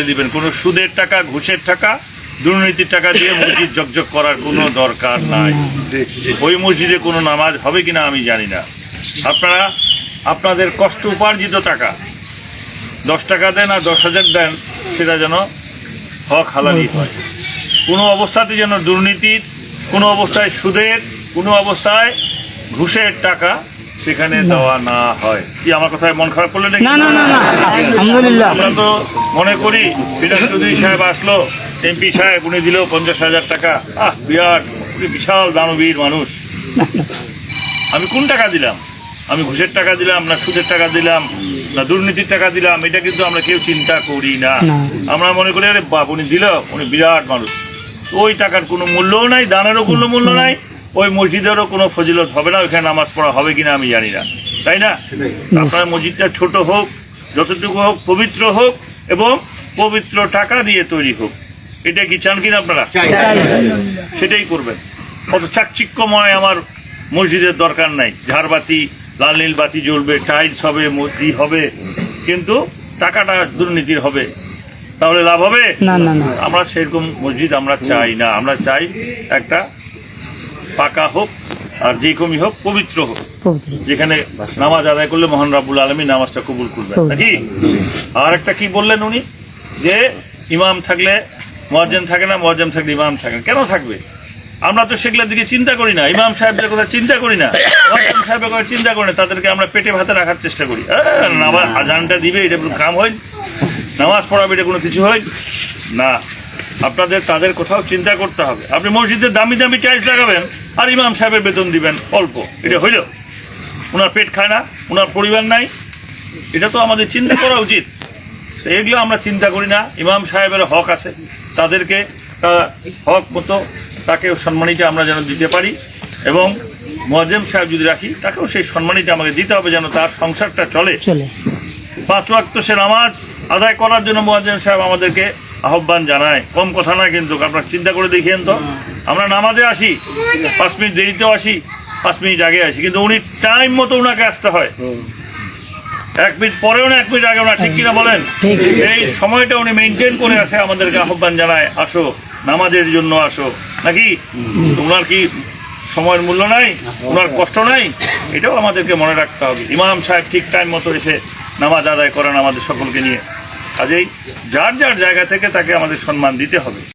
দিবেন। কোনো সুদের টাকা, ঘুষের টাকা, দুর্নীতির টাকা দিয়ে মসজিদ জকজক করার কোনো দরকার নাই। ওই মসজিদে কোনো নামাজ হবে কিনা আমি জানি না। আপনারা আপনাদের কষ্ট উপার্জিত টাকা 10 টাকা দেন আর 10,000 দেন, সেটা যেন হক হালালি হয়। কোনো অবস্থাতে যেন দুর্নীতির, কোনো অবস্থায় সুদের, কোনো অবস্থায় ঘুষের টাকা সেখানে দেওয়া না হয়। কি আমার কথায় মন খারাপ করলেন? আলহামদুলিল্লাহ। আমরা তো মনে করি বিধান চৌধুরী সাহেব আসলো, এমপি সাহেব উনি দিল 50,000 টাকা, বিরাট বিশাল দানবীর মানুষ। আমি কোন টাকা দিলাম? আমি ঘুষের টাকা দিলাম না সুদের টাকা দিলাম না দুর্নীতির টাকা দিলাম? এটা কিন্তু আমরা কেউ চিন্তা করি না। আমরা মনে করি আরে বাপ উনি দিল, উনি বিরাট মানুষ। ওই টাকার কোনো মূল্যও নাই, দানেরও কোনো মূল্য নাই, ওই মসজিদেরও কোনো ফজিলত হবে না, ওইখানে নামাজ পড়া হবে কিনা আমি জানি না, তাই না? আপনার মসজিদটা ছোট হোক, যতটুকু হোক, পবিত্র হোক এবং পবিত্র টাকা দিয়ে তৈরি হোক। এটা কি চান কিনা আপনারা? সেটাই করবেন। অত চাকচিক্যময় আমার মসজিদের দরকার নাই। ঝাড়বাতি, লাল নীল বাতি জ্বলবে, টাইলস হবে, মসজিদ হবে, কিন্তু টাকাটা দুর্নীতির হবে, তাহলে লাভ হবে না। আমরা সেরকম মসজিদ আমরা চাই না। আমরা চাই একটা পাকা হোক আর যে কমই হোক পবিত্র হোক, যেখানে নামাজ আদায় করলে মহান রাব্বুল আলামিন নামাজটা কবুল করবেন, নাকি? আর একটা কি বললেন উনি, যে ইমাম থাকলে মুয়াজ্জিন থাকে না, মুয়াজ্জিন থাকলে ইমাম থাকে না। কেন থাকবে? আমরা তো সেগুলোর দিকে চিন্তা করি না, ইমাম সাহেবদের কথা চিন্তা করি না, মুয়াজ্জিন সাহেবের কথা চিন্তা করি না। তাদেরকে আমরা পেটে ভাতে রাখার চেষ্টা করি। নামাজ আজানটা দিবে, এটা কোনো কাম হয়? নামাজ পড়াবে, এটা কোনো কিছু হয় না। আপনাদের তাদের কোথাও চিন্তা করতে হবে। আপনি মসজিদের দামি দামি টাইলস লাগাবেন আর ইমাম সাহেবের বেতন দিবেন অল্প, এটা হইল? ওনার পেট খায় না, ওনার পরিবার নাই, এটা তো আমাদের চিন্তা করা উচিত। এগুলো আমরা চিন্তা করি না। ইমাম সাহেবের হক আছে, তাদেরকে হক মতো তাকেও সম্মানিত আমরা যেন দিতে পারি, এবং মুয়াজ্জিন সাহেব যদি রাখি তাকেও সেই সম্মানিত আমাকে দিতে হবে, যেন তার সংসারটা চলে। 5 ওয়াক্ত সে নামাজ আদায় করার জন্য মুয়াজ্জিন সাহেব আমাদেরকে আহ্বান জানায়। কম কথা না কিন্তু, আপনারা চিন্তা করে দেখিয়েন তো। আমরা নামাজে আসি, 5 মিনিট দেরিতেও আসি, 5 মিনিট আগে আসি, কিন্তু উনি টাইম মতো ওনাকে আসতে হয়। 1 মিনিট পরেও না, 1 মিনিট আগেও না, ঠিক কিনা বলেন? এই সময়টা উনি মেনটেন করে আসে, আমাদেরকে আহ্বান জানায়, আসো নামাজের জন্য আসো, নাকি? ওনার কি সময়ের মূল্য নাই? ওনার কষ্ট নাই? এটাও আমাদেরকে মনে রাখতে হবে। ইমাম সাহেব ঠিক টাইম মতো এসে নামাজ আদায় করেন আমাদের সকলকে নিয়ে। কাজেই যার যার জায়গা থেকে তাকে আমাদের সম্মান দিতে হবে।